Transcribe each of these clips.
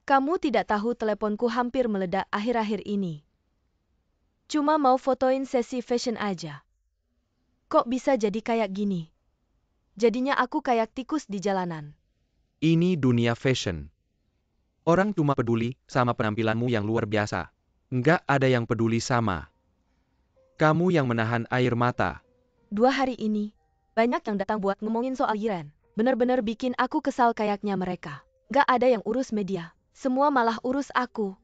Kamu tidak tahu teleponku hampir meledak akhir-akhir ini. Cuma mau fotoin sesi fashion aja. Kok bisa jadi kayak gini? Jadinya aku kayak tikus di jalanan. Ini dunia fashion. Orang cuma peduli sama penampilanmu yang luar biasa. Nggak ada yang peduli sama kamu yang menahan air mata. 2 hari ini, banyak yang datang buat ngomongin soal Yiren. Bener-bener bikin aku kesal kayaknya mereka. Nggak ada yang urus media. Semua malah urus aku.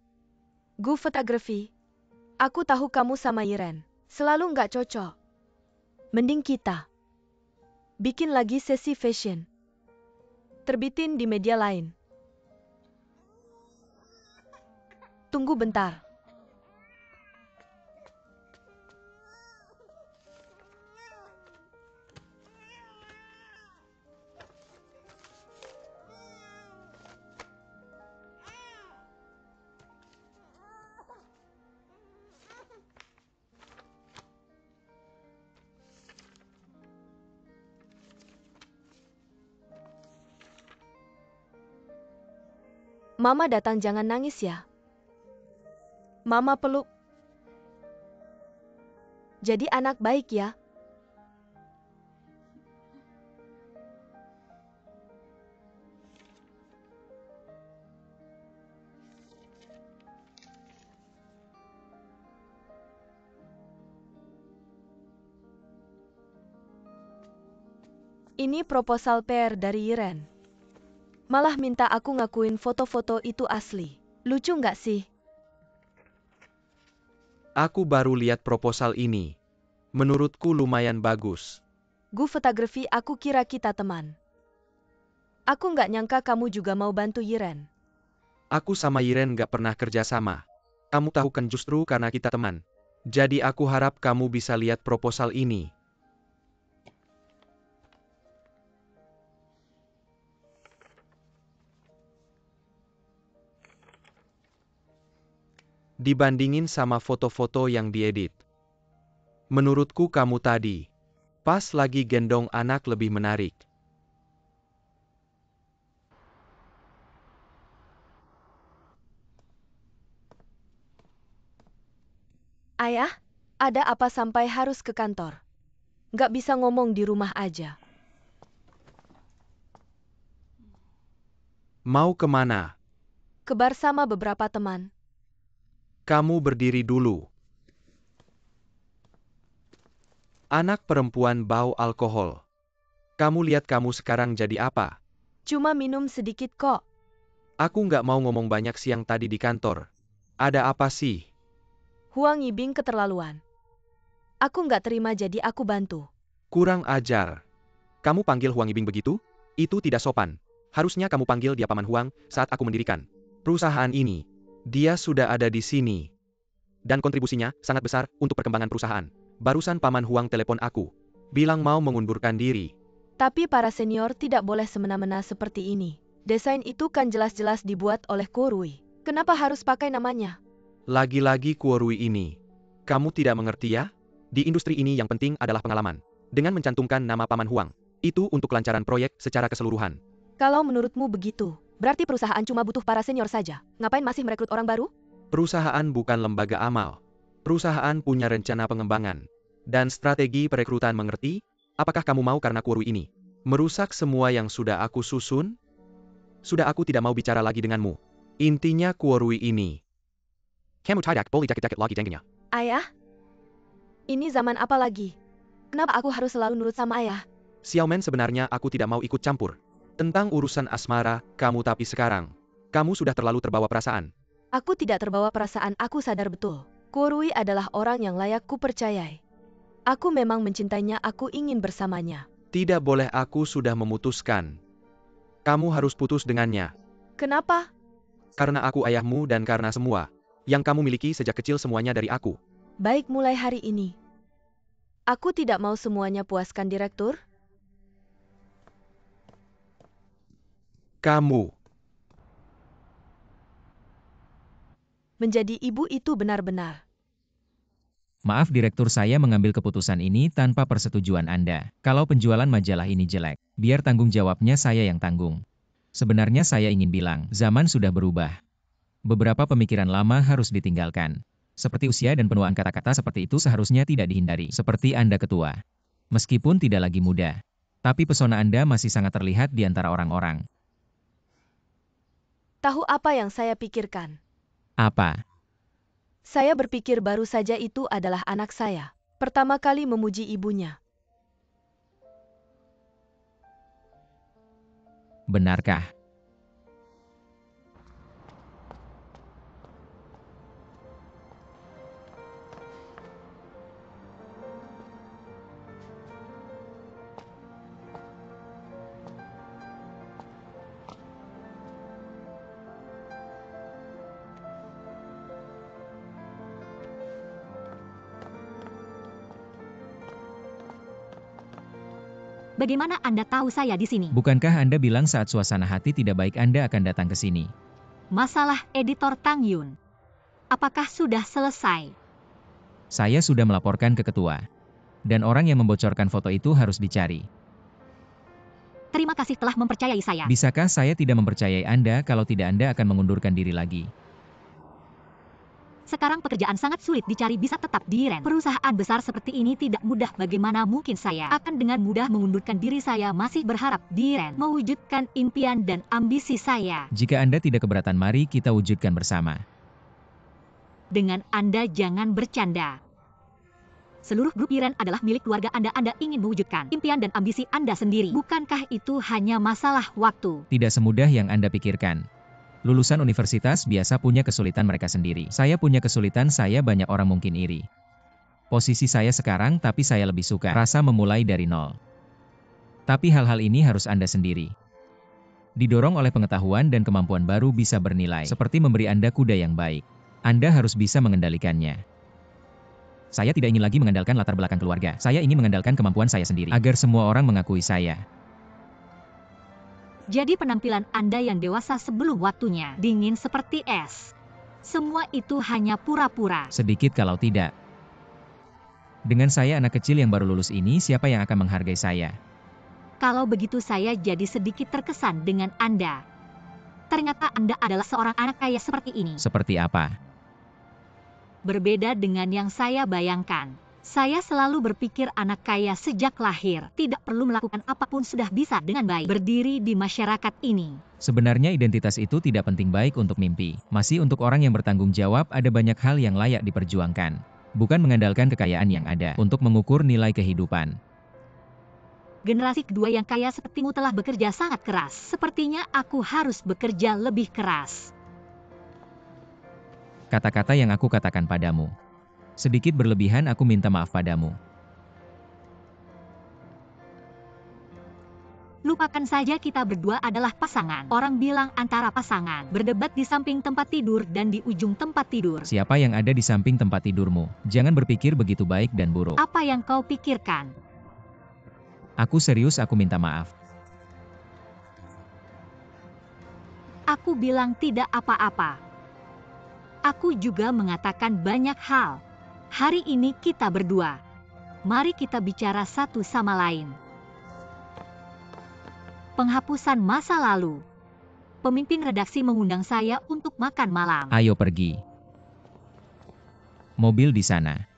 Gu fotografi. Aku tahu kamu sama Yiren selalu nggak cocok. Mending kita bikin lagi sesi fashion. Terbitin di media lain. Tunggu bentar. Mama datang, jangan nangis ya. Mama peluk. Jadi anak baik ya. Ini proposal PR dari Yiren. Malah minta aku ngakuin foto-foto itu asli. Lucu nggak sih? Aku baru lihat proposal ini. Menurutku lumayan bagus. Gu fotografi, aku kira kita teman. Aku nggak nyangka kamu juga mau bantu Yiren. Aku sama Yiren nggak pernah kerja sama. Kamu tahu kan, justru karena kita teman. Jadi aku harap kamu bisa lihat proposal ini. Dibandingin sama foto-foto yang diedit. Menurutku kamu tadi, pas lagi gendong anak, lebih menarik. Ayah, ada apa sampai harus ke kantor? Nggak bisa ngomong di rumah aja. Mau kemana? Ke bar sama beberapa teman. Kamu berdiri dulu. Anak perempuan bau alkohol. Kamu lihat kamu sekarang jadi apa? Cuma minum sedikit kok. Aku nggak mau ngomong banyak siang tadi di kantor. Ada apa sih? Huang Yibing keterlaluan. Aku nggak terima, jadi aku bantu. Kurang ajar. Kamu panggil Huang Yibing begitu? Itu tidak sopan. Harusnya kamu panggil dia Paman Huang saat aku mendirikan perusahaan ini. Dia sudah ada di sini. Dan kontribusinya sangat besar untuk perkembangan perusahaan. Barusan Paman Huang telepon aku. Bilang mau mengundurkan diri. Tapi para senior tidak boleh semena-mena seperti ini. Desain itu kan jelas-jelas dibuat oleh Korui. Kenapa harus pakai namanya? Lagi-lagi Korui ini. Kamu tidak mengerti ya? Di industri ini yang penting adalah pengalaman. Dengan mencantumkan nama Paman Huang, itu untuk kelancaran proyek secara keseluruhan. Kalau menurutmu begitu, berarti perusahaan cuma butuh para senior saja. Ngapain masih merekrut orang baru? Perusahaan bukan lembaga amal. Perusahaan punya rencana pengembangan dan strategi perekrutan, mengerti? Apakah kamu mau karena Korui ini merusak semua yang sudah aku susun? Sudah, aku tidak mau bicara lagi denganmu. Intinya Korui ini. Kamu tidak boleh deket-deket lagi dengannya. Ayah? Ini zaman apa lagi? Kenapa aku harus selalu nurut sama ayah? Xiaomen, sebenarnya aku tidak mau ikut campur tentang urusan asmara kamu, tapi sekarang kamu sudah terlalu terbawa perasaan. Aku tidak terbawa perasaan, aku sadar betul. Korui adalah orang yang layak ku percayai. Aku memang mencintainya, aku ingin bersamanya. Tidak boleh, aku sudah memutuskan. Kamu harus putus dengannya. Kenapa? Karena aku ayahmu dan karena semua yang kamu miliki sejak kecil, semuanya dari aku. Baik, mulai hari ini. Aku tidak mau semuanya puaskan direktur. Kamu Menjadi ibu itu benar-benar. Maaf Direktur, saya mengambil keputusan ini tanpa persetujuan Anda. Kalau penjualan majalah ini jelek, biar tanggung jawabnya saya yang tanggung. Sebenarnya saya ingin bilang, zaman sudah berubah. Beberapa pemikiran lama harus ditinggalkan. Seperti usia dan penuaan kata-kata seperti itu seharusnya tidak dihindari. Seperti Anda ketua. Meskipun tidak lagi muda. Tapi pesona Anda masih sangat terlihat di antara orang-orang. Tahu apa yang saya pikirkan? Apa? Saya berpikir baru saja itu adalah anak saya. Pertama kali memuji ibunya. Benarkah? Bagaimana Anda tahu saya di sini? Bukankah Anda bilang saat suasana hati tidak baik Anda akan datang ke sini? Masalah editor Tang Yun. Apakah sudah selesai? Saya sudah melaporkan ke ketua. Dan orang yang membocorkan foto itu harus dicari. Terima kasih telah mempercayai saya. Bisakah saya tidak mempercayai Anda kalau tidak Anda akan mengundurkan diri lagi? Sekarang pekerjaan sangat sulit dicari bisa tetap di Ren. Perusahaan besar seperti ini tidak mudah. Bagaimana mungkin saya akan dengan mudah mengundurkan diri? Saya masih berharap di Ren mewujudkan impian dan ambisi saya. Jika Anda tidak keberatan, mari kita wujudkan bersama. Dengan Anda jangan bercanda. Seluruh grup Iren adalah milik keluarga Anda. Anda ingin mewujudkan impian dan ambisi Anda sendiri. Bukankah itu hanya masalah waktu? Tidak semudah yang Anda pikirkan. Lulusan universitas biasa punya kesulitan mereka sendiri. Saya punya kesulitan, saya banyak orang mungkin iri. Posisi saya sekarang, tapi saya lebih suka rasa memulai dari nol. Tapi hal-hal ini harus Anda sendiri. Didorong oleh pengetahuan dan kemampuan baru bisa bernilai, seperti memberi Anda kuda yang baik. Anda harus bisa mengendalikannya. Saya tidak ingin lagi mengandalkan latar belakang keluarga. Saya ingin mengandalkan kemampuan saya sendiri, agar semua orang mengakui saya. Jadi penampilan Anda yang dewasa sebelum waktunya, dingin seperti es. Semua itu hanya pura-pura. Sedikit kalau tidak. Dengan saya anak kecil yang baru lulus ini, siapa yang akan menghargai saya? Kalau begitu saya jadi sedikit terkesan dengan Anda. Ternyata Anda adalah seorang anak kaya seperti ini. Seperti apa? Berbeda dengan yang saya bayangkan. Saya selalu berpikir anak kaya sejak lahir tidak perlu melakukan apapun sudah bisa dengan baik berdiri di masyarakat ini. Sebenarnya identitas itu tidak penting baik untuk mimpi. Masih untuk orang yang bertanggung jawab ada banyak hal yang layak diperjuangkan. Bukan mengandalkan kekayaan yang ada untuk mengukur nilai kehidupan. Generasi kedua yang kaya sepertimu telah bekerja sangat keras. Sepertinya aku harus bekerja lebih keras. Kata-kata yang aku katakan padamu. Sedikit berlebihan, aku minta maaf padamu. Lupakan saja kita berdua adalah pasangan. Orang bilang antara pasangan. Berdebat di samping tempat tidur dan di ujung tempat tidur. Siapa yang ada di samping tempat tidurmu? Jangan berpikir begitu baik dan buruk. Apa yang kau pikirkan? Aku serius, aku minta maaf. Aku bilang tidak apa-apa. Aku juga mengatakan banyak hal. Hari ini kita berdua. Mari kita bicara satu sama lain. Penghapusan masa lalu. Pemimpin redaksi mengundang saya untuk makan malam. Ayo pergi. Mobil di sana.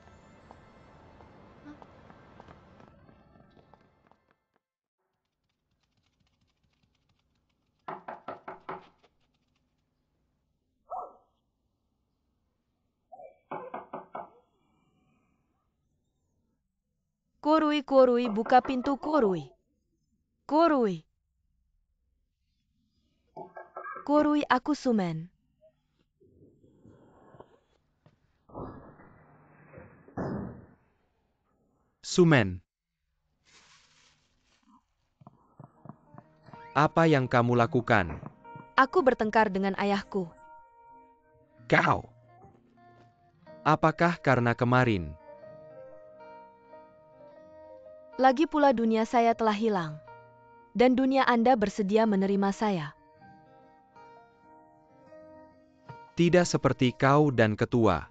Korui, Korui, buka pintu Korui. Korui. Korui, aku Sumen. Sumen. Apa yang kamu lakukan? Aku bertengkar dengan ayahku. Kau. Apakah karena kemarin? Lagi pula dunia saya telah hilang. Dan dunia Anda bersedia menerima saya. Tidak seperti kau dan ketua.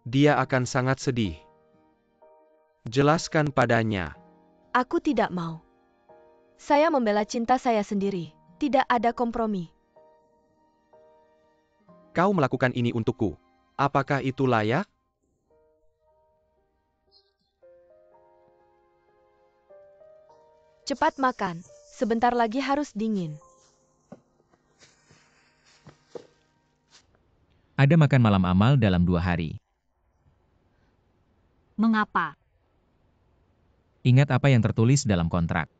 Dia akan sangat sedih. Jelaskan padanya. Aku tidak mau. Saya membela cinta saya sendiri. Tidak ada kompromi. Kau melakukan ini untukku. Apakah itu layak? Cepat makan, sebentar lagi harus dingin. Ada makan malam amal dalam 2 hari. Mengapa? Ingat apa yang tertulis dalam kontrak.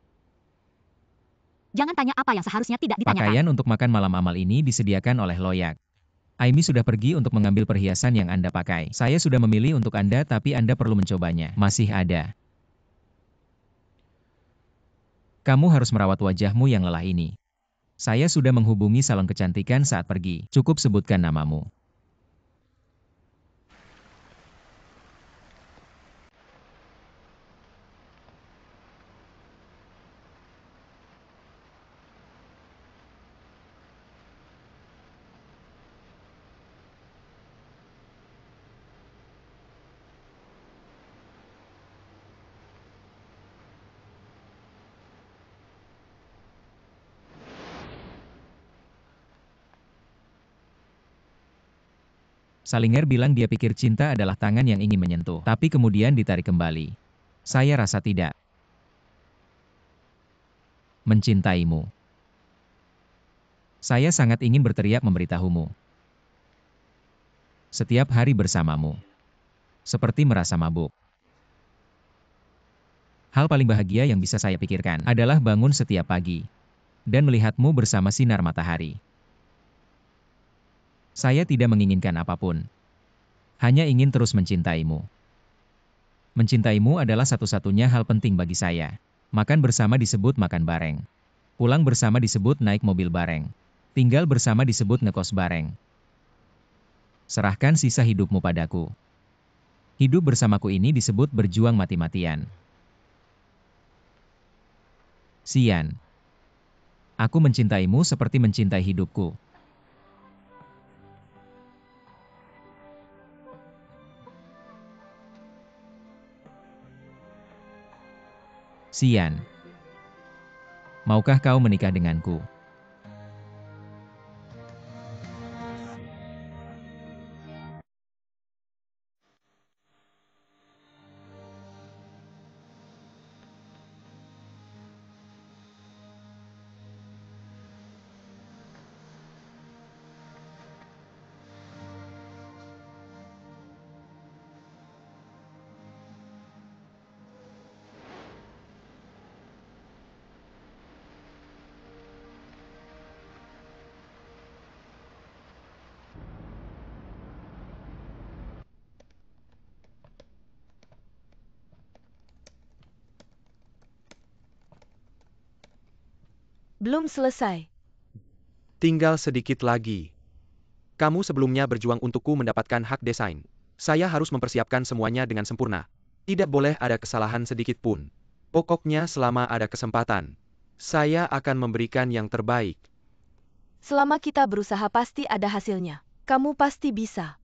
Jangan tanya apa yang seharusnya tidak ditanyakan. Pakaian untuk makan malam amal ini disediakan oleh Loyak. Aimi sudah pergi untuk mengambil perhiasan yang Anda pakai. Saya sudah memilih untuk Anda tapi Anda perlu mencobanya. Masih ada. Kamu harus merawat wajahmu yang lelah ini. Saya sudah menghubungi salon kecantikan saat pergi. Cukup sebutkan namamu. Salinger bilang dia pikir cinta adalah tangan yang ingin menyentuh, tapi kemudian ditarik kembali. Saya rasa tidak. Mencintaimu. Saya sangat ingin berteriak memberitahumu. Setiap hari bersamamu. Seperti merasa mabuk. Hal paling bahagia yang bisa saya pikirkan adalah bangun setiap pagi dan melihatmu bersama sinar matahari. Saya tidak menginginkan apapun. Hanya ingin terus mencintaimu. Mencintaimu adalah satu-satunya hal penting bagi saya. Makan bersama disebut makan bareng. Pulang bersama disebut naik mobil bareng. Tinggal bersama disebut ngekos bareng. Serahkan sisa hidupmu padaku. Hidup bersamaku ini disebut berjuang mati-matian. Sian. Aku mencintaimu seperti mencintai hidupku. Sian. Maukah kau menikah denganku? Belum selesai. Tinggal sedikit lagi. Kamu sebelumnya berjuang untukku mendapatkan hak desain. Saya harus mempersiapkan semuanya dengan sempurna. Tidak boleh ada kesalahan sedikit pun. Pokoknya selama ada kesempatan, saya akan memberikan yang terbaik. Selama kita berusaha pasti ada hasilnya. Kamu pasti bisa.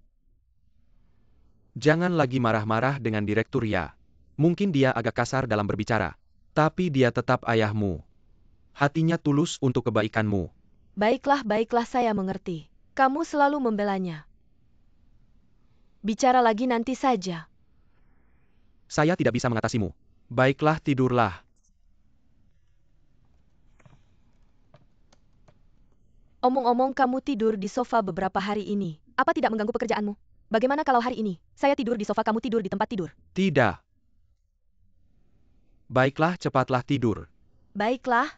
Jangan lagi marah-marah dengan Direktur Ya. Mungkin dia agak kasar dalam berbicara, tapi dia tetap ayahmu. Hatinya tulus untuk kebaikanmu. Baiklah, saya mengerti. Kamu selalu membelanya. Bicara lagi nanti saja. Saya tidak bisa mengatasimu. Baiklah, tidurlah. Omong-omong kamu tidur di sofa beberapa hari ini. Apa tidak mengganggu pekerjaanmu? Bagaimana kalau hari ini, saya tidur di sofa kamu tidur di tempat tidur? Tidak. Baiklah, cepatlah tidur. Baiklah.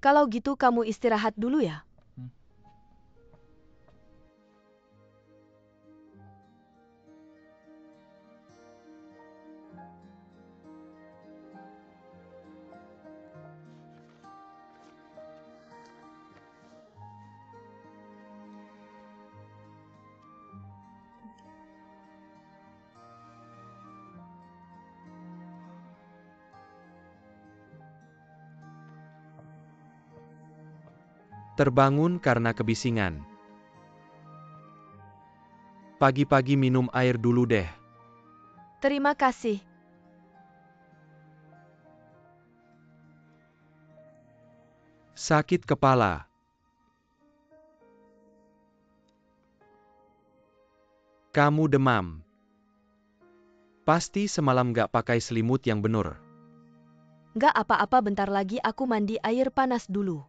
Kalau gitu kamu istirahat dulu ya. Terbangun karena kebisingan. Pagi-pagi minum air dulu deh. Terima kasih. Sakit kepala. Kamu demam. Pasti semalam gak pakai selimut yang bener. Gak apa-apa, bentar lagi aku mandi air panas dulu.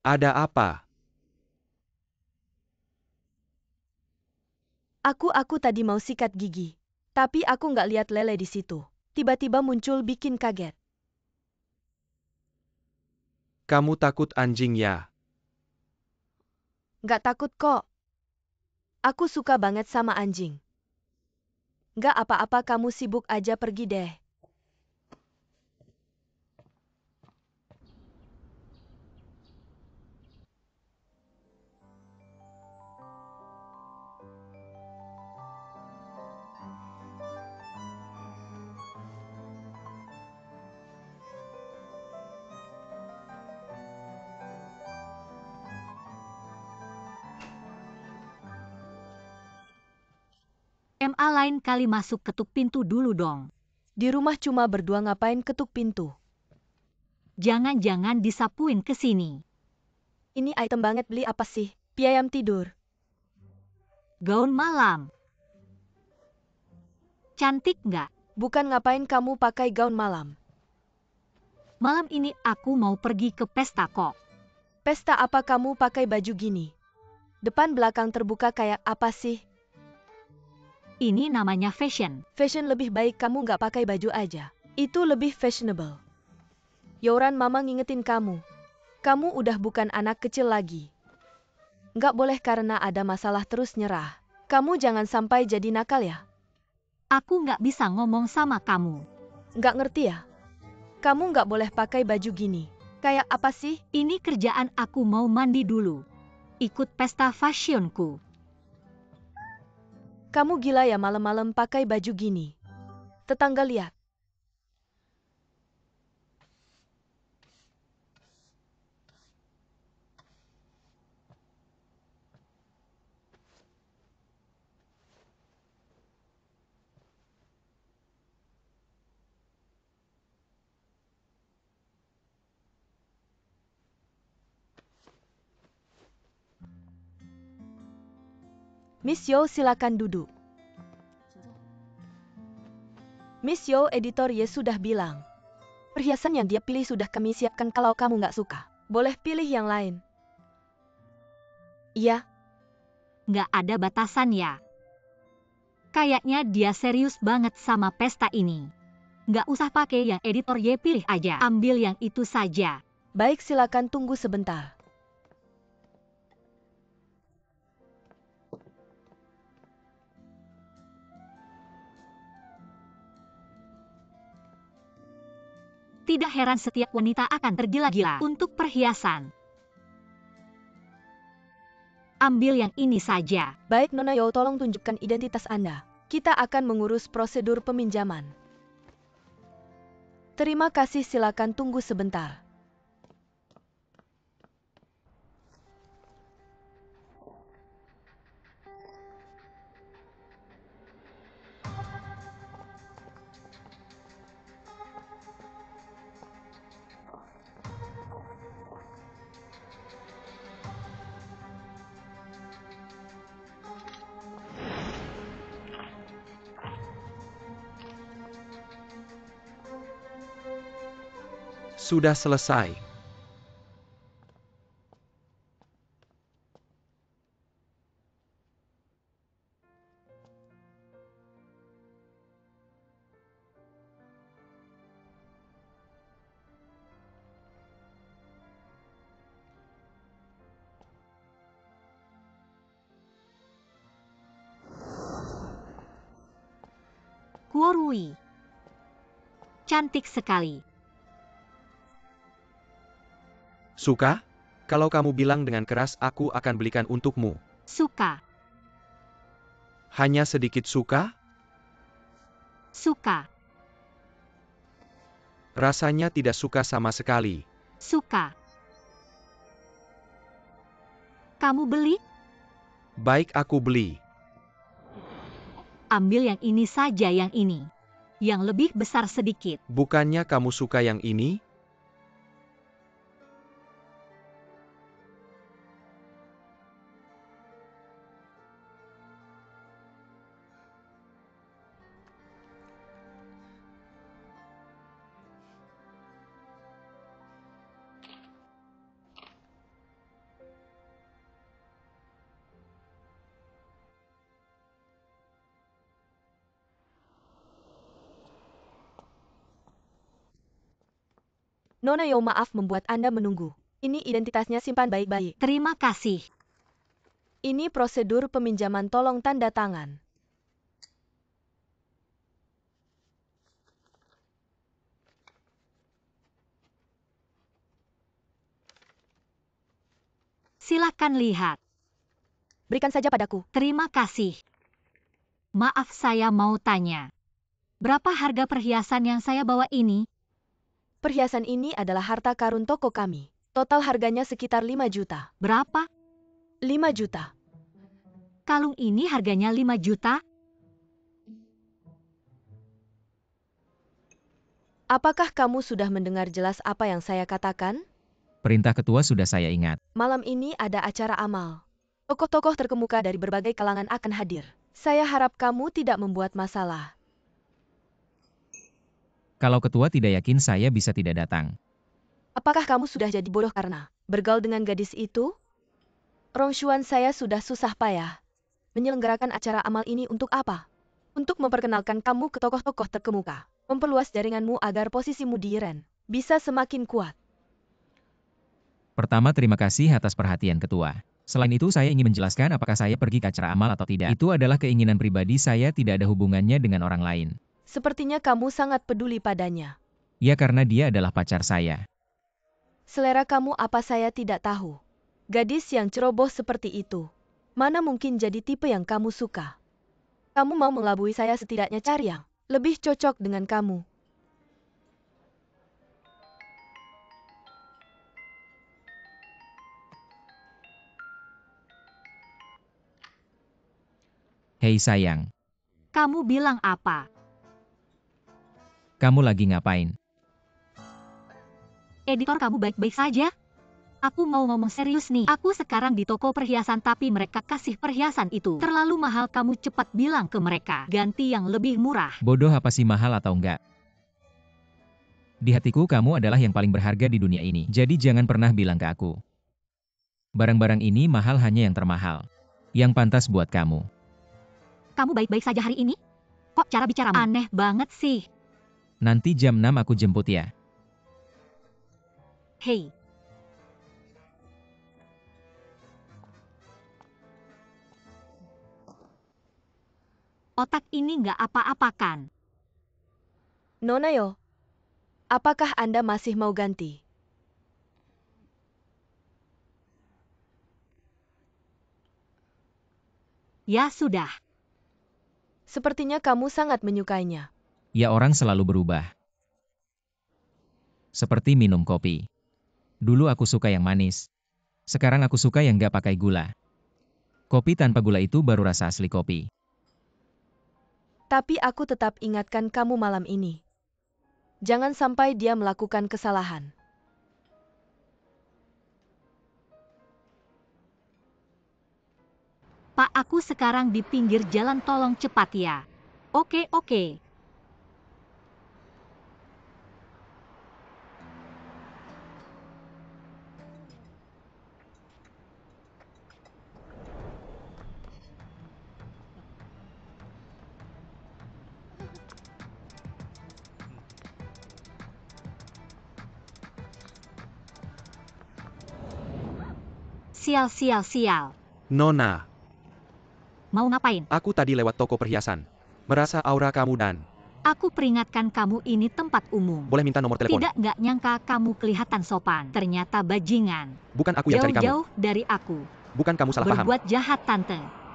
Ada apa? Aku tadi mau sikat gigi. Tapi aku nggak lihat lele di situ. Tiba-tiba muncul bikin kaget. Kamu takut anjing ya? Nggak takut kok. Aku suka banget sama anjing. Nggak apa-apa, kamu sibuk aja, pergi deh. MA lain kali masuk ketuk pintu dulu dong. Di rumah cuma berdua, ngapain ketuk pintu? Jangan-jangan disapuin ke sini. Ini item banget, beli apa sih? Piayam tidur. Gaun malam. Cantik nggak? Bukan, ngapain kamu pakai gaun malam? Malam ini aku mau pergi ke pesta kok. Pesta apa kamu pakai baju gini? Depan belakang terbuka kayak apa sih? Ini namanya fashion. Fashion lebih baik kamu nggak pakai baju aja. Itu lebih fashionable. Yoran, mama ngingetin kamu. Kamu udah bukan anak kecil lagi. Nggak boleh karena ada masalah terus nyerah. Kamu jangan sampai jadi nakal ya. Aku nggak bisa ngomong sama kamu. Nggak ngerti ya? Kamu nggak boleh pakai baju gini. Kayak apa sih? Ini kerjaan, aku mau mandi dulu. Ikut pesta fashionku. Kamu gila ya malam-malam pakai baju gini? Tetangga lihat. Miss Yo, silakan duduk. Miss Yo, editor Ye sudah bilang. Perhiasan yang dia pilih sudah kami siapkan, kalau kamu nggak suka. Boleh pilih yang lain. Iya. Nggak ada batasan ya. Kayaknya dia serius banget sama pesta ini. Nggak usah pakai yang editor Ye pilih aja. Ambil yang itu saja. Baik, silakan tunggu sebentar. Tidak heran setiap wanita akan tergila-gila untuk perhiasan. Ambil yang ini saja. Baik Nona Yo, tolong tunjukkan identitas Anda. Kita akan mengurus prosedur peminjaman. Terima kasih, silakan tunggu sebentar. Sudah selesai. Kuorui. Cantik sekali. Suka? Kalau kamu bilang dengan keras, aku akan belikan untukmu. Suka. Hanya sedikit suka? Suka. Rasanya tidak suka sama sekali. Suka. Kamu beli? Baik, aku beli. Ambil yang ini saja, yang ini. Yang lebih besar sedikit. Bukannya kamu suka yang ini? Nona Yo, maaf membuat Anda menunggu. Ini identitasnya, simpan baik-baik. Terima kasih. Ini prosedur peminjaman, tolong tanda tangan. Silakan lihat. Berikan saja padaku. Terima kasih. Maaf, saya mau tanya. Berapa harga perhiasan yang saya bawa ini? Perhiasan ini adalah harta karun toko kami. Total harganya sekitar 5 juta. Berapa? 5 juta. Kalung ini harganya 5 juta? Apakah kamu sudah mendengar jelas apa yang saya katakan? Perintah ketua sudah saya ingat. Malam ini ada acara amal. Tokoh-tokoh terkemuka dari berbagai kalangan akan hadir. Saya harap kamu tidak membuat masalah. Kalau ketua tidak yakin saya bisa tidak datang. Apakah kamu sudah jadi bodoh karena bergaul dengan gadis itu? Rongshuan, saya sudah susah payah menyelenggarakan acara amal ini untuk apa? Untuk memperkenalkan kamu ke tokoh-tokoh terkemuka. Memperluas jaringanmu agar posisimu di Yiren bisa semakin kuat. Pertama, terima kasih atas perhatian ketua. Selain itu, saya ingin menjelaskan apakah saya pergi ke acara amal atau tidak. Itu adalah keinginan pribadi saya, tidak ada hubungannya dengan orang lain. Sepertinya kamu sangat peduli padanya. Ya, karena dia adalah pacar saya. Selera kamu apa saya tidak tahu. Gadis yang ceroboh seperti itu, mana mungkin jadi tipe yang kamu suka. Kamu mau mengelabui saya, setidaknya cari yang lebih cocok dengan kamu. Hei sayang, Kamu bilang apa? kamu lagi ngapain? Editor, kamu baik-baik saja? Aku mau ngomong serius nih. Aku sekarang di toko perhiasan tapi mereka kasih perhiasan itu terlalu mahal. Kamu cepat bilang ke mereka, ganti yang lebih murah. Bodoh, apa sih mahal atau enggak? Di hatiku kamu adalah yang paling berharga di dunia ini. Jadi jangan pernah bilang ke aku. Barang-barang ini mahal, hanya yang termahal. Yang pantas buat kamu. Kamu baik-baik saja hari ini? Kok cara bicaramu aneh banget sih? Nanti jam 6 aku jemput ya. Hei. Otak ini nggak apa-apa kan? Nona Yo, apakah Anda masih mau ganti? Ya sudah. Sepertinya kamu sangat menyukainya. Ya, orang selalu berubah. Seperti minum kopi. Dulu aku suka yang manis. Sekarang aku suka yang nggak pakai gula. Kopi tanpa gula itu baru rasa asli kopi. Tapi aku tetap ingatkan kamu malam ini. Jangan sampai dia melakukan kesalahan. Pak, aku sekarang di pinggir jalan, tolong cepat ya. Oke, oke. Sial, sial, sial. Nona, Mau ngapain? aku tadi lewat toko perhiasan. Merasa aura kamu dan... Aku peringatkan kamu, ini tempat umum. Boleh minta nomor telepon? Tidak, nggak nyangka kamu kelihatan sopan. Ternyata bajingan. Bukan aku yang cari kamu. Jauh-jauh dari aku. Bukan kamu salah paham. Berbuat jahat, Tante.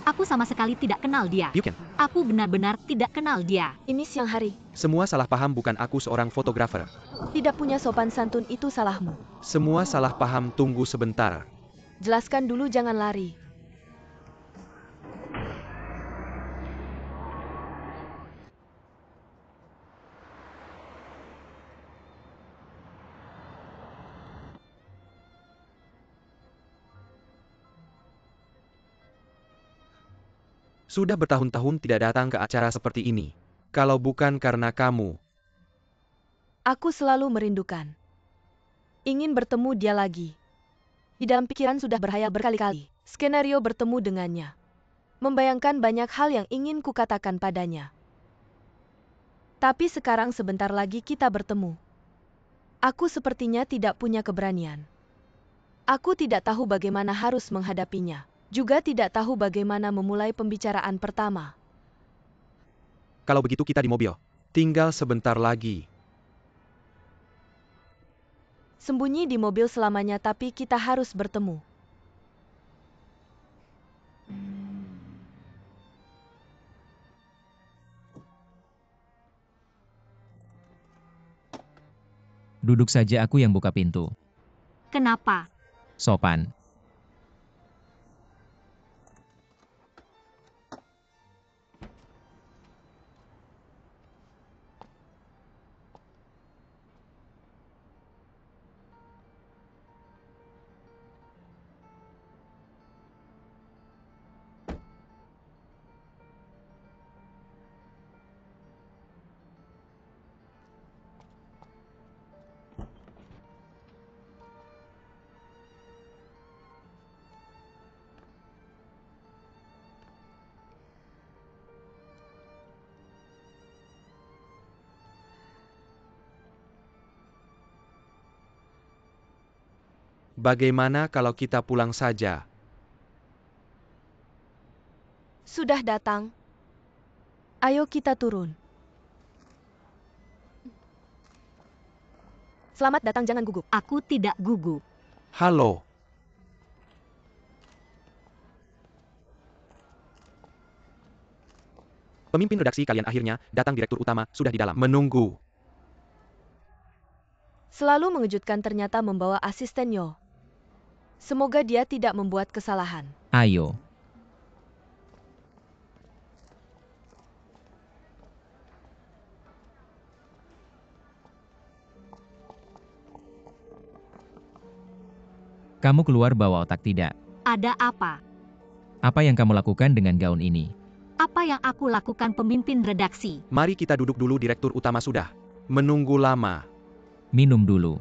Aku sama sekali tidak kenal dia. You can. Aku benar-benar tidak kenal dia. Ini siang hari. Semua salah paham, bukan aku seorang fotografer. Tidak punya sopan santun itu salahmu. Semua salah paham, tunggu sebentar. Jelaskan dulu, jangan lari. Sudah bertahun-tahun tidak datang ke acara seperti ini. Kalau bukan karena kamu, Aku selalu merindukan. Ingin bertemu dia lagi. Di dalam pikiran sudah berhayal berkali-kali. Skenario bertemu dengannya. Membayangkan banyak hal yang ingin kukatakan padanya. Tapi sekarang sebentar lagi kita bertemu. Aku sepertinya tidak punya keberanian. Aku tidak tahu bagaimana harus menghadapinya. Juga tidak tahu bagaimana memulai pembicaraan pertama. Kalau begitu kita di mobil. Tinggal sebentar lagi. Sembunyi di mobil selamanya tapi kita harus bertemu. Duduk saja, aku yang buka pintu. Kenapa? Sopan. Bagaimana kalau kita pulang saja? Sudah datang. Ayo kita turun. Selamat datang, jangan gugup. Aku tidak gugup. Halo. Pemimpin redaksi kalian akhirnya datang, direktur utama sudah di dalam. Menunggu. Selalu mengejutkan ternyata membawa asisten Yo. Semoga dia tidak membuat kesalahan. Ayo. Kamu keluar bawa otak tidak? Ada apa? Apa yang kamu lakukan dengan gaun ini? Apa yang aku lakukan, pemimpin redaksi? Mari kita duduk dulu, direktur utama sudah menunggu lama. Minum dulu.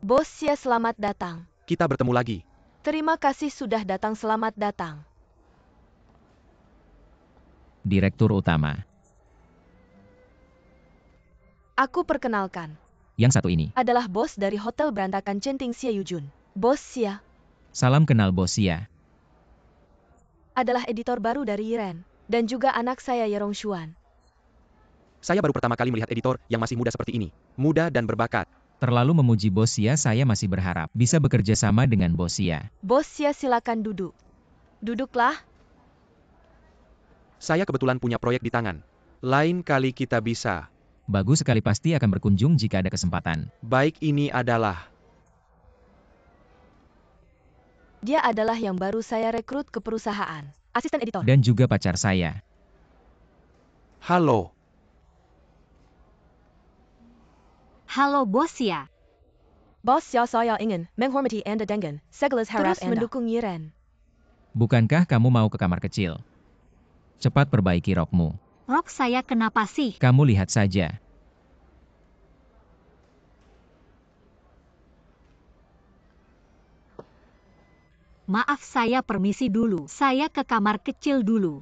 Bos Xia, selamat datang. Kita bertemu lagi. Terima kasih sudah datang, selamat datang. Direktur utama. Aku perkenalkan. Yang satu ini. Adalah bos dari hotel berantakan Centing Xia Yujun. Bos Xia Salam kenal, Bos Xia. adalah editor baru dari Yiren. Dan juga anak saya Yerong Xuan. Saya baru pertama kali melihat editor yang masih muda seperti ini. Muda dan berbakat. Terlalu memuji Bos Xia, saya masih berharap bisa bekerja sama dengan Bos Xia. Bos Xia, silakan duduk. Duduklah. Saya kebetulan punya proyek di tangan. Lain kali kita bisa. Bagus sekali, pasti akan berkunjung jika ada kesempatan. Baik, ini adalah. Dia adalah yang baru saya rekrut ke perusahaan. Asisten editor. Dan juga pacar saya. Halo. Halo, Bos Xia. Bos Xia, saya ingin menghormati Anda dengan segala harap Anda. Terus mendukung Yiren. Bukankah kamu mau ke kamar kecil? Cepat perbaiki rokmu. Rok saya kenapa sih? Kamu lihat saja. Maaf, saya permisi dulu. Saya ke kamar kecil dulu.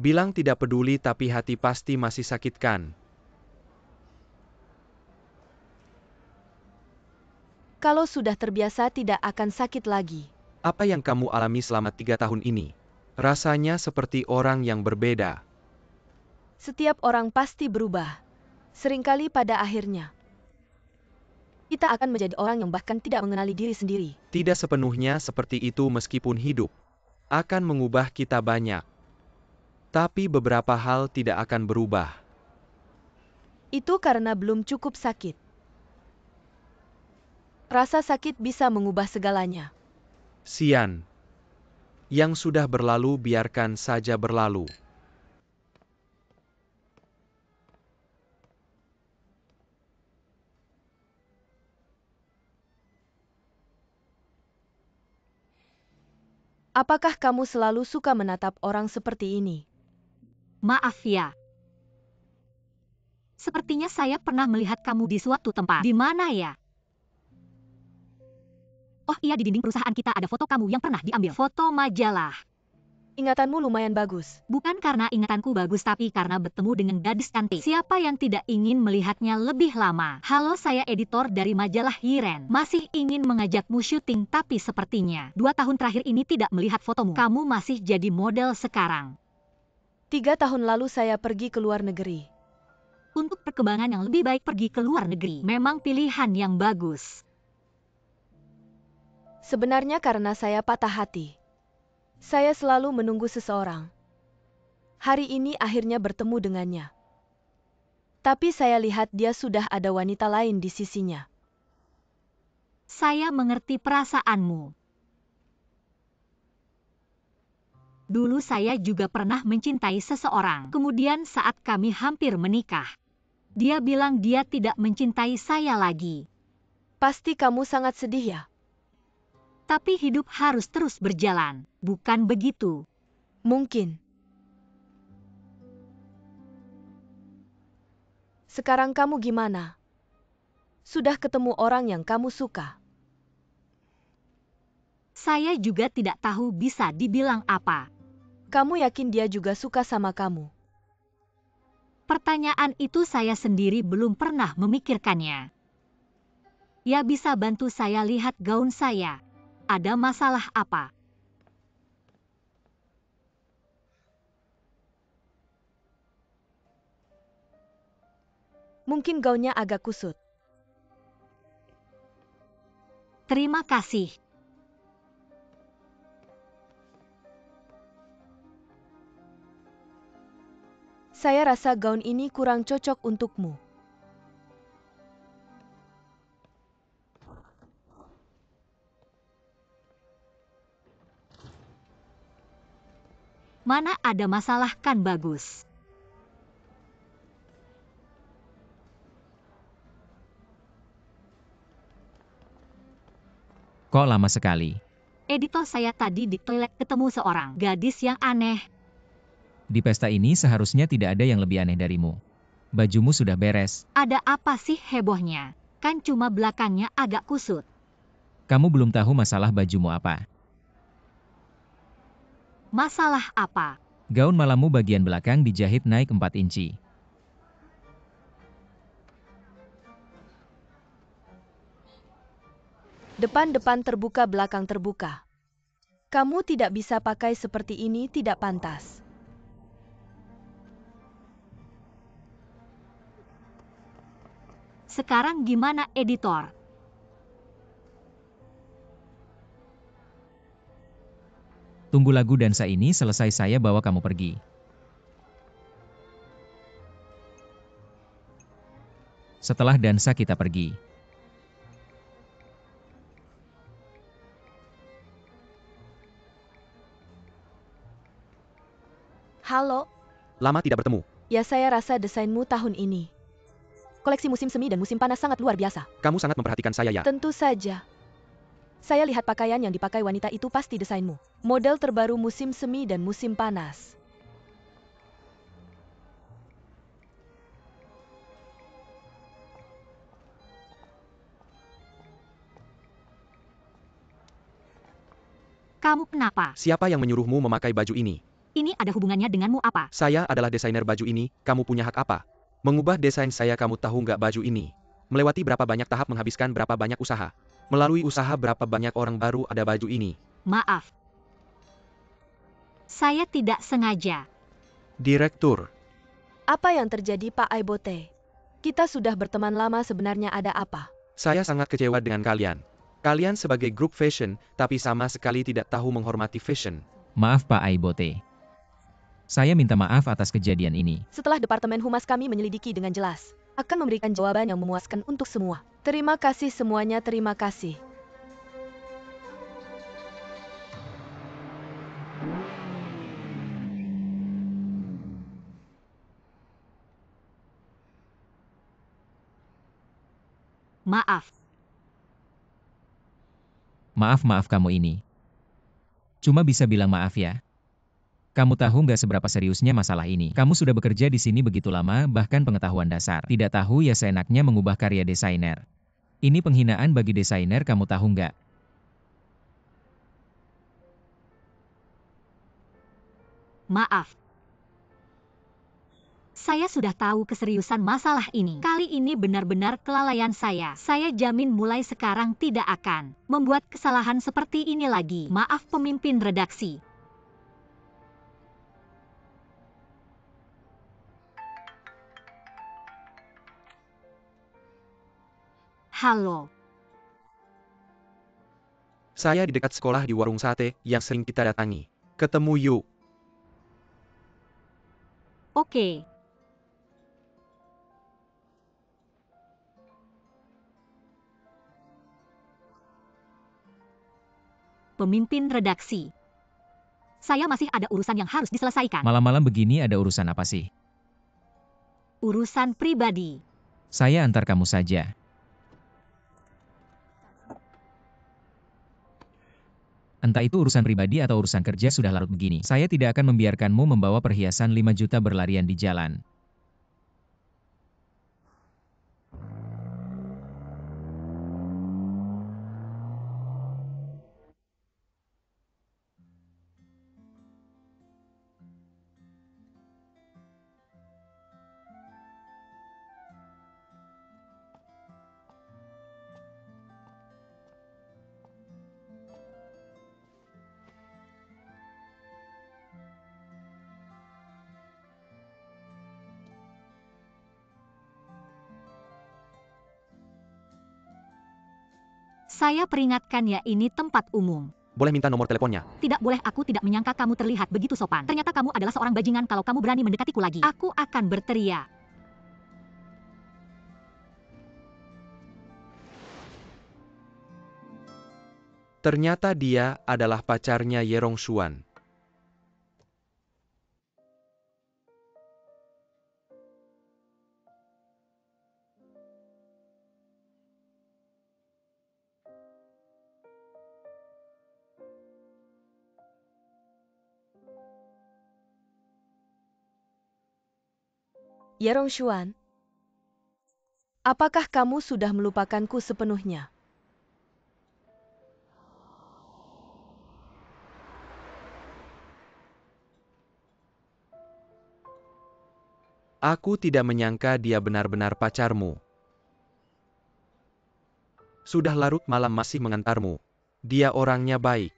Bilang tidak peduli tapi hati pasti masih sakit kan? Kalau sudah terbiasa tidak akan sakit lagi. Apa yang kamu alami selama 3 tahun ini? Rasanya seperti orang yang berbeda. Setiap orang pasti berubah. Seringkali pada akhirnya. Kita akan menjadi orang yang bahkan tidak mengenali diri sendiri. Tidak sepenuhnya seperti itu, meskipun hidup akan mengubah kita banyak. Tapi beberapa hal tidak akan berubah. Itu karena belum cukup sakit. Rasa sakit bisa mengubah segalanya. Sian. Yang sudah berlalu biarkan saja berlalu. Apakah kamu selalu suka menatap orang seperti ini? Maaf ya. Sepertinya saya pernah melihat kamu di suatu tempat. Di mana ya? Oh iya, di dinding perusahaan kita ada foto kamu yang pernah diambil. Foto majalah. Ingatanmu lumayan bagus. Bukan karena ingatanku bagus, tapi karena bertemu dengan gadis cantik. Siapa yang tidak ingin melihatnya lebih lama? Halo, saya editor dari majalah Yiren. Masih ingin mengajakmu syuting, tapi sepertinya 2 tahun terakhir ini tidak melihat fotomu. Kamu masih jadi model sekarang. 3 tahun lalu saya pergi ke luar negeri. Untuk perkembangan yang lebih baik, pergi ke luar negeri memang pilihan yang bagus. Sebenarnya karena saya patah hati. Saya selalu menunggu seseorang. Hari ini akhirnya bertemu dengannya. Tapi saya lihat dia sudah ada wanita lain di sisinya. Saya mengerti perasaanmu. Dulu saya juga pernah mencintai seseorang. Kemudian saat kami hampir menikah, dia bilang dia tidak mencintai saya lagi. Pasti kamu sangat sedih ya? Tapi hidup harus terus berjalan, bukan begitu? Mungkin. Sekarang kamu gimana? Sudah ketemu orang yang kamu suka? Saya juga tidak tahu bisa dibilang apa. Kamu yakin dia juga suka sama kamu? Pertanyaan itu saya sendiri belum pernah memikirkannya. Ya, bisa bantu saya lihat gaun saya? Ada masalah apa? Mungkin gaunnya agak kusut. Terima kasih. Saya rasa gaun ini kurang cocok untukmu. Mana ada masalah, kan bagus. Kok lama sekali? Editor, saya tadi di toilet ketemu seorang gadis yang aneh. Di pesta ini seharusnya tidak ada yang lebih aneh darimu. Bajumu sudah beres. Ada apa sih hebohnya? Kan cuma belakangnya agak kusut. Kamu belum tahu masalah bajumu apa. Masalah apa? Gaun malammu bagian belakang dijahit naik 4 inci. Depan-depan terbuka, belakang terbuka. Kamu tidak bisa pakai seperti ini, tidak pantas. Sekarang gimana, editor? Tunggu lagu dansa ini selesai, saya bawa kamu pergi. Setelah dansa kita pergi. Halo? Lama tidak bertemu. Ya, saya rasa desainmu tahun ini. Koleksi musim semi dan musim panas sangat luar biasa. Kamu sangat memperhatikan saya ya. Tentu saja. Saya lihat pakaian yang dipakai wanita itu pasti desainmu. Model terbaru musim semi dan musim panas. Kamu kenapa? Siapa yang menyuruhmu memakai baju ini? Ini ada hubungannya denganmu apa? Saya adalah desainer baju ini, kamu punya hak apa? Mengubah desain saya, kamu tahu nggak baju ini? Melewati berapa banyak tahap, menghabiskan berapa banyak usaha? Melalui usaha berapa banyak orang baru ada baju ini? Maaf. Saya tidak sengaja. Direktur, Apa yang terjadi, Pak Aibote? Kita sudah berteman lama, sebenarnya ada apa? saya sangat kecewa dengan kalian. Kalian sebagai grup fashion, tapi sama sekali tidak tahu menghormati fashion. Maaf Pak Aibote. Saya minta maaf atas kejadian ini. Setelah Departemen Humas kami menyelidiki dengan jelas, akan memberikan jawaban yang memuaskan untuk semua. Terima kasih semuanya, terima kasih. Maaf. Maaf kamu ini. Cuma bisa bilang maaf ya. Kamu tahu nggak seberapa seriusnya masalah ini? Kamu sudah bekerja di sini begitu lama, bahkan pengetahuan dasar. Tidak tahu ya seenaknya mengubah karya desainer. Ini penghinaan bagi desainer, kamu tahu nggak? Maaf. Saya sudah tahu keseriusan masalah ini. Kali ini benar-benar kelalaian saya. Saya jamin mulai sekarang tidak akan membuat kesalahan seperti ini lagi. Maaf pemimpin redaksi. Halo. Saya di dekat sekolah di warung sate yang sering kita datangi. Ketemu yuk. Oke. Pemimpin redaksi. Saya masih ada urusan yang harus diselesaikan. Malam-malam begini ada urusan apa sih? Urusan pribadi. Saya antar kamu saja. Entah itu urusan pribadi atau urusan kerja sudah larut begini. Saya tidak akan membiarkanmu membawa perhiasan 5 juta berlarian di jalan. Saya peringatkan ya, ini tempat umum. Boleh minta nomor teleponnya? Tidak boleh, aku tidak menyangka kamu terlihat begitu sopan. Ternyata kamu adalah seorang bajingan. Kalau kamu berani mendekatiku lagi, aku akan berteriak. Ternyata dia adalah pacarnya Ye Rongshuan. Ye Rongshuan, apakah kamu sudah melupakanku sepenuhnya? Aku tidak menyangka dia benar-benar pacarmu. Sudah larut malam masih mengantarmu. Dia orangnya baik.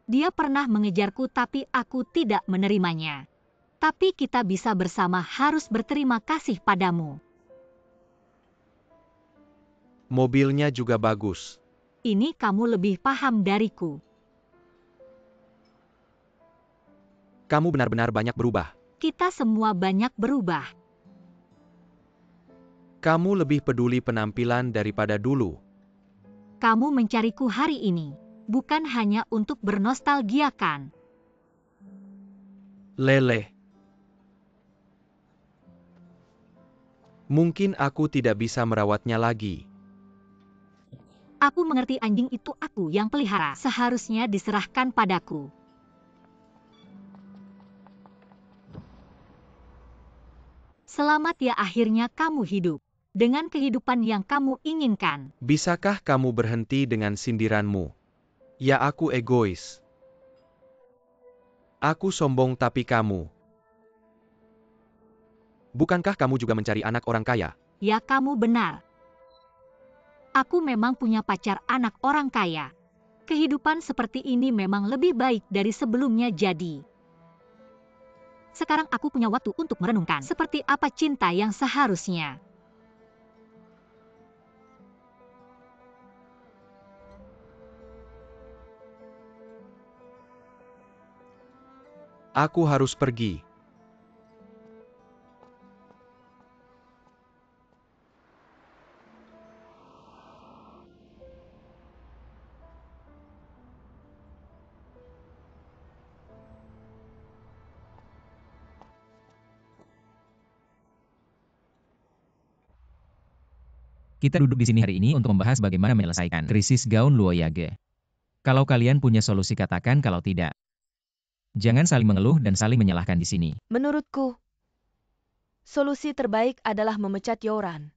Dia pernah mengejarku tapi aku tidak menerimanya. Tapi kita bisa bersama, harus berterima kasih padamu. Mobilnya juga bagus. Ini kamu lebih paham dariku. Kamu benar-benar banyak berubah. Kita semua banyak berubah. Kamu lebih peduli penampilan daripada dulu. Kamu mencariku hari ini, bukan hanya untuk bernostalgia kan? Leleh. Mungkin aku tidak bisa merawatnya lagi. Aku mengerti, anjing itu aku yang pelihara. Seharusnya diserahkan padaku. Selamat ya, akhirnya kamu hidup. Dengan kehidupan yang kamu inginkan. Bisakah kamu berhenti dengan sindiranmu? Ya, aku egois. Aku sombong, tapi kamu. Bukankah kamu juga mencari anak orang kaya? Ya, kamu benar. Aku memang punya pacar anak orang kaya. Kehidupan seperti ini memang lebih baik dari sebelumnya jadi. Sekarang aku punya waktu untuk merenungkan seperti apa cinta yang seharusnya. Aku harus pergi. Kita duduk di sini hari ini untuk membahas bagaimana menyelesaikan krisis gaun Luoyage. Kalau kalian punya solusi katakan, kalau tidak. Jangan saling mengeluh dan saling menyalahkan di sini. Menurutku, solusi terbaik adalah memecat Yoran.